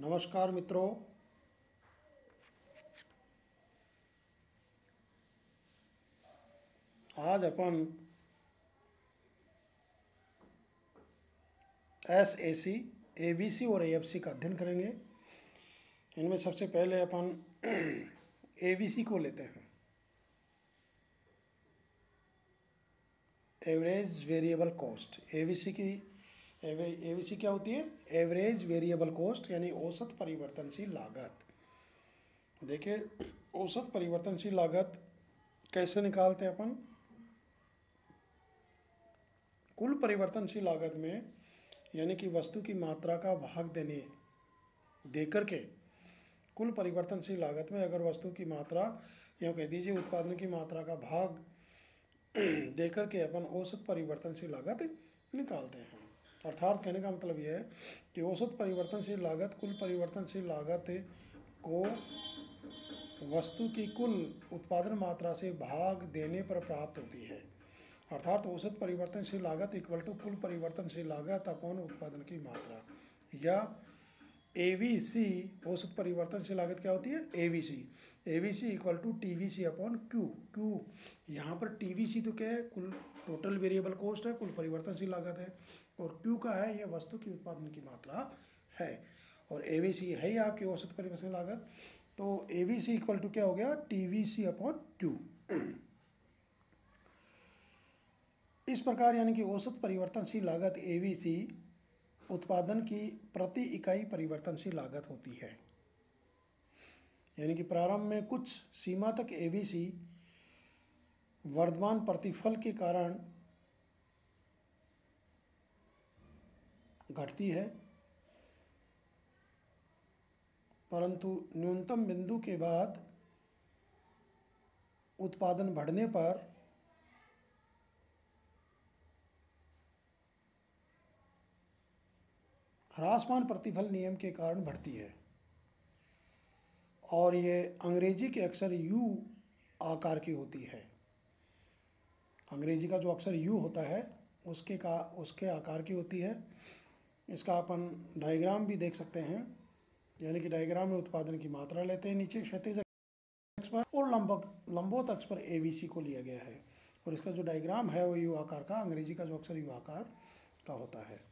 नमस्कार मित्रों। आज अपन SAC, ABC और AFC का अध्ययन करेंगे। इनमें सबसे पहले अपन ABC को लेते हैं। Average variable cost. एबीसी क्या होती है? एवरेज वेरिएबल कॉस्ट, यानी औसत परिवर्तनशील लागत। देखिए, औसत परिवर्तनशील लागत कैसे निकालते हैं अपन? कुल परिवर्तनशील लागत में, यानी कि वस्तु की मात्रा का भाग देकर के कुल परिवर्तनशील लागत में अगर वस्तु की मात्रा, या कह दीजिए उत्पादन की मात्रा का भाग देकर के अपन औसत परिवर्तनशील लागत निकालते हैं। अर्थात कहने का मतलब यह है कि औसत परिवर्तनशील लागत कुल परिवर्तनशील लागत को वस्तु की कुल उत्पादन मात्रा से भाग देने पर प्राप्त होती है। अर्थात औसत परिवर्तनशील लागत इक्वल टू कुल परिवर्तनशील लागत अपॉन उत्पादन की मात्रा, या ABC। औसत परिवर्तनशील लागत क्या होती है? ABC equal to TVC upon Q। यहाँ पर TVC तो क्या है? कुल टोटल वेरिएबल कॉस्ट है, कुल परिवर्तनशील लागत है, और Q का है, यह वस्तु की उत्पादन की मात्रा है, और ABC है ही आपकी औसत परिवर्तनशील लागत। तो ABC इक्वल टू क्या हो गया? TVC upon Q। इस प्रकार यानी कि औसत परिवर्तनशील लागत ABC उत्पादन की प्रति इकाई परिवर्तनशील लागत होती है। यानी कि प्रारंभ में कुछ सीमा तक ABC वर्तमान प्रतिफल के कारण घटती है, परंतु न्यूनतम बिंदु के बाद उत्पादन बढ़ने पर ह्रासमान प्रतिफल नियम के कारण बढ़ती है, और ये अंग्रेजी के अक्षर U आकार की होती है। अंग्रेजी का जो अक्षर U होता है उसके आकार की होती है। इसका अपन डायग्राम भी देख सकते हैं। यानी कि डायग्राम में उत्पादन की मात्रा लेते हैं नीचे क्षैतिज अक्ष पर, और लंबवत अक्ष पर ABC को लिया गया है, और इसका जो डायग्राम है वो U आकार का, अंग्रेजी का जो अक्षर U आकार का होता है।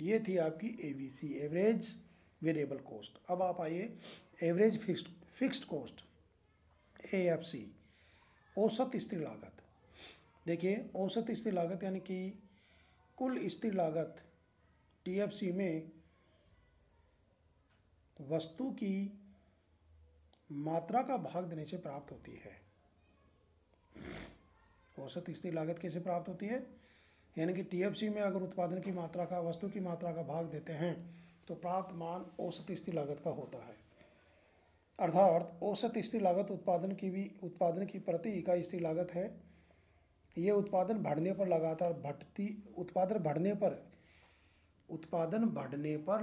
ये थी आपकी ABC, एवरेज वेरिएबल कॉस्ट। अब आप आइए एवरेज फिक्स्ड कॉस्ट, AFC, औसत स्थिर लागत। देखिए, औसत स्थिर लागत यानी कि कुल स्थिर लागत TFC में वस्तु की मात्रा का भाग देने से प्राप्त होती है। औसत स्थिर लागत कैसे प्राप्त होती है? यानी कि TFC में अगर उत्पादन की मात्रा का वस्तु की मात्रा का भाग देते हैं तो प्राप्त मान औसत स्थिर लागत का होता है। अर्थात औसत स्थिर लागत उत्पादन की प्रति इकाई स्थिर लागत है। ये उत्पादन बढ़ने पर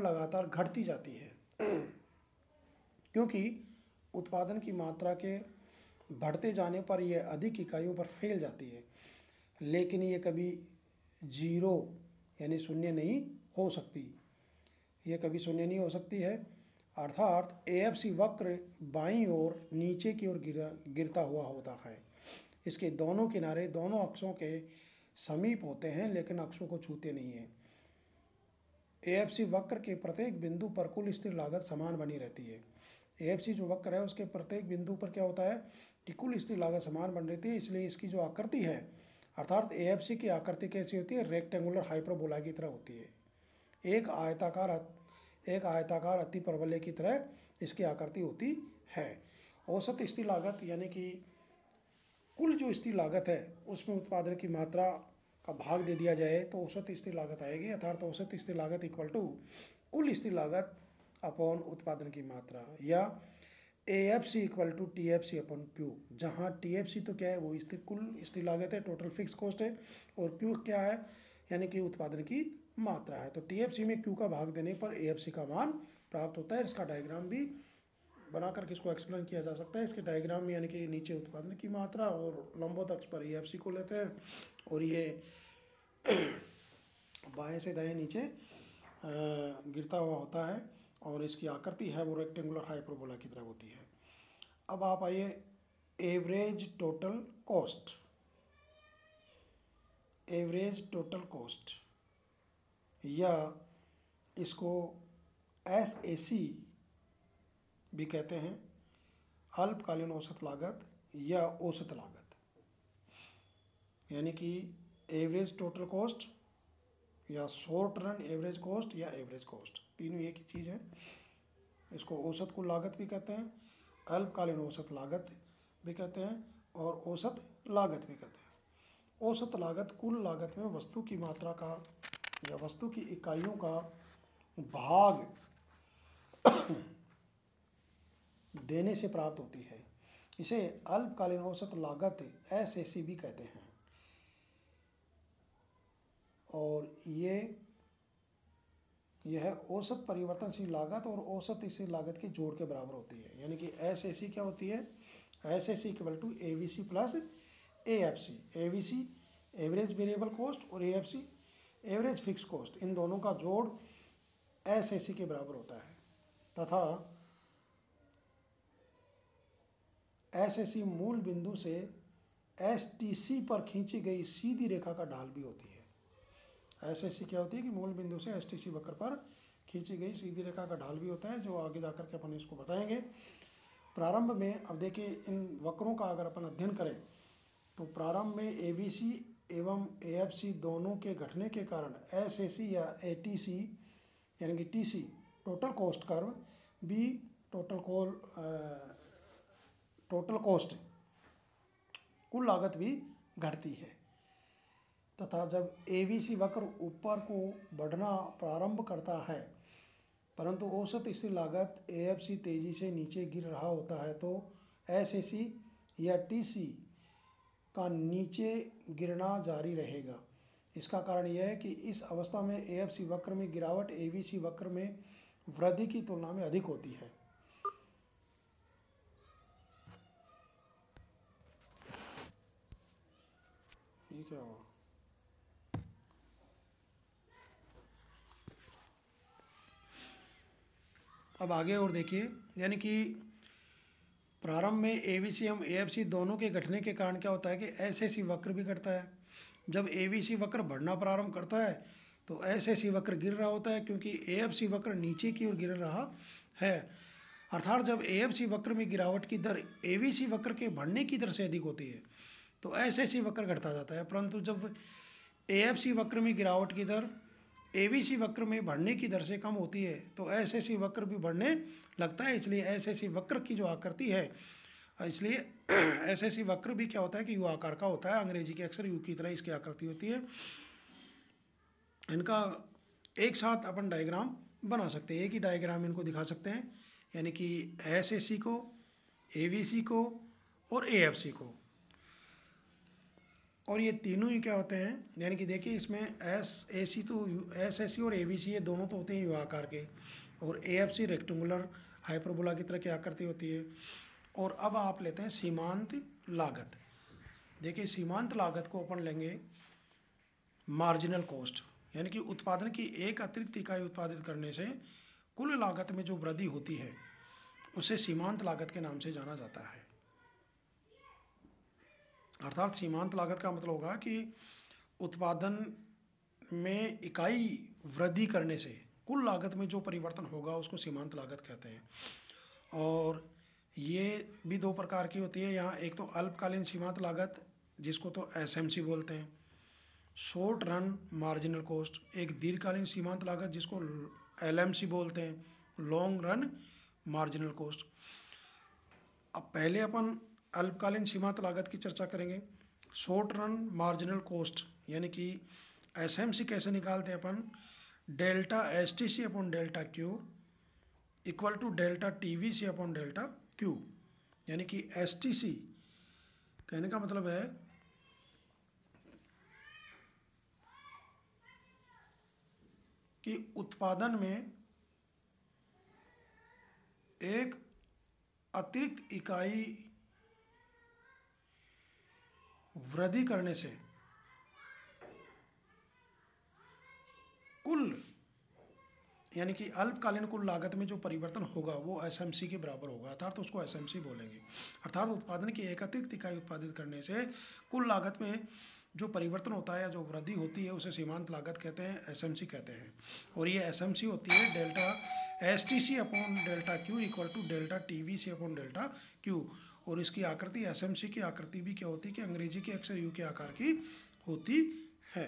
लगातार घटती जाती है, क्योंकि उत्पादन की मात्रा के बढ़ते जाने पर यह अधिक इकाइयों पर फैल जाती है, लेकिन ये कभी जीरो यानी शून्य नहीं हो सकती। यह कभी शून्य नहीं हो सकती है। अर्थात AFC वक्र बाईं ओर नीचे की ओर गिरता हुआ होता है। इसके दोनों किनारे दोनों अक्षों के समीप होते हैं, लेकिन अक्षों को छूते नहीं हैं। AFC वक्र के प्रत्येक बिंदु पर कुल स्थिर लागत समान बनी रहती है। AFC जो वक्र है उसके प्रत्येक बिंदु पर क्या होता है कि कुल स्थिर लागत समान बन रहती है। इसलिए इसकी जो आकृति है, अर्थात AFC की आकृति कैसी होती है? रेक्टेंगुलर हाइपरबोला की तरह होती है। एक आयताकार अतिपरवलय की तरह इसकी आकृति होती है। औसत स्थिर लागत यानी कि कुल जो स्थिर लागत है उसमें उत्पादन की मात्रा का भाग दे दिया जाए तो औसत स्थिर लागत आएगी। अर्थात औसत स्थिर लागत इक्वल टू कुल स्थिर लागत अपॉन उत्पादन की मात्रा, या AFC equal to TFC upon Q, जहाँ TFC तो क्या है? वो कुल स्थिर लागत है, टोटल फिक्स कॉस्ट है, और Q क्या है? यानी कि उत्पादन की मात्रा है। तो TFC में Q का भाग देने पर AFC का मान प्राप्त होता है। इसका डायग्राम भी बना करके इसको एक्सप्लेन किया जा सकता है। इसके डायग्राम में यानी कि नीचे उत्पादन की मात्रा और लंबवत अक्ष पर AFC को लेते हैं, और ये बाएं से दाएं नीचे गिरता हुआ होता है, और इसकी आकृति है वो रेक्टेंगुलर हाइपरबोला की तरह होती है। अब आप आइए average total cost. Average total cost या इसको SAC भी कहते हैं, अल्पकालीन औसत लागत या औसत लागत, यानी कि एवरेज टोटल कॉस्ट या शॉर्ट रन एवरेज कॉस्ट या एवरेज कॉस्ट, तीनों एक ही चीज़ है। इसको औसत कुल लागत भी कहते हैं, अल्पकालीन औसत लागत भी कहते हैं और औसत लागत भी कहते हैं। औसत लागत कुल लागत में वस्तु की मात्रा का या वस्तु की इकाइयों का भाग देने से प्राप्त होती है। इसे अल्पकालीन औसत लागत SAC भी कहते हैं। और यह औसत परिवर्तनशील लागत और औसत स्थिर लागत के जोड़ के बराबर होती है। यानी कि SAC क्या होती है? SAC equal to AVC plus AFC। AVC average variable cost और AFC एवरेज फिक्स कॉस्ट, इन दोनों का जोड़ SAC के बराबर होता है। तथा SAC मूल बिंदु से STC पर खींची गई सीधी रेखा का ढाल भी होती है। SAC क्या होती है कि मूल बिंदु से STC वक्र पर खींची गई सीधी रेखा का ढाल भी होता है, जो आगे जाकर के अपन इसको बताएंगे। प्रारंभ में अब देखिए इन वक्रों का अगर अपन अध्ययन करें तो प्रारंभ में ABC एवं AFC दोनों के घटने के कारण SAC या ATC यानी कि TC total cost curve, B total cost कुल लागत भी घटती है। तथा जब AVC वक्र ऊपर को बढ़ना प्रारंभ करता है परंतु औसत स्थिर लागत AFC तेजी से नीचे गिर रहा होता है, तो SAC या TC का नीचे गिरना जारी रहेगा। इसका कारण यह है कि इस अवस्था में AFC वक्र में गिरावट AVC वक्र में वृद्धि की तुलना में अधिक होती है। ये क्या हुआ? अब आगे और देखिए, यानी कि प्रारंभ में AVC एवं AFC दोनों के घटने के कारण क्या होता है कि SAC वक्र भी घटता है। जब AVC वक्र बढ़ना प्रारंभ करता है तो SAC वक्र गिर रहा होता है, क्योंकि AFC वक्र नीचे की ओर गिर रहा है। अर्थात जब AFC वक्र में गिरावट की दर AVC वक्र के बढ़ने की दर से अधिक होती है तो SAC वक्र घटता जाता है, परंतु जब AFC वक्र में गिरावट की दर AVC वक्र में बढ़ने की दर से कम होती है तो SAC वक्र भी बढ़ने लगता है। इसलिए SAC वक्र की जो आकृति है, इसलिए SAC वक्र भी क्या होता है कि यू आकार का होता है। अंग्रेजी के अक्षर यू की तरह इसकी आकृति होती है। इनका एक साथ अपन डायग्राम बना सकते हैं, एक ही डायग्राम इनको दिखा सकते हैं, यानी कि SAC को, AVC को और AFC को। और ये तीनों ही क्या होते हैं, यानी कि देखिए इसमें SAC और AVC ये दोनों तो होते हैं यू आकार के, और AFC रेक्टेंगुलर हाइपरबोला की तरह की आकृति होती है। और अब आप लेते हैं सीमांत लागत। देखिए सीमांत लागत को अपन लेंगे मार्जिनल कॉस्ट, यानी कि उत्पादन की एक अतिरिक्त इकाई उत्पादित करने से कुल लागत में जो वृद्धि होती है उसे सीमांत लागत के नाम से जाना जाता है। अर्थात सीमांत लागत का मतलब होगा कि उत्पादन में इकाई वृद्धि करने से कुल लागत में जो परिवर्तन होगा उसको सीमांत लागत कहते हैं। और ये भी दो प्रकार की होती है यहाँ, एक तो अल्पकालीन सीमांत लागत जिसको तो SMC बोलते हैं, शॉर्ट रन मार्जिनल कॉस्ट, एक दीर्घकालीन सीमांत लागत जिसको LMC बोलते हैं, लॉन्ग रन मार्जिनल कॉस्ट। अब पहले अपन अल्पकालीन सीमांत लागत की चर्चा करेंगे। शॉर्ट रन मार्जिनल कॉस्ट यानी कि SMC कैसे निकालते हैं अपन, delta STC upon delta Q equal to delta TVC upon delta Q। यानी कि STC कहने का मतलब है कि उत्पादन में एक अतिरिक्त इकाई वृद्धि करने से कुल यानी कि अल्पकालीन कुल लागत में जो परिवर्तन होगा वो एसएमसी के बराबर होगा, अर्थात उसको एसएमसी बोलेंगे। अर्थात उत्पादन की एक अतिरिक्त इकाई उत्पादित करने से कुल लागत में जो परिवर्तन होता है या जो वृद्धि होती है उसे सीमांत लागत कहते हैं, एसएमसी कहते हैं। और ये एसएमसी होती है delta S T C upon delta Q equal to delta T V C upon delta Q. और इसकी आकृति एसएमसी की आकृति भी क्या होती है कि अंग्रेजी के अक्षर यू के आकार की होती है।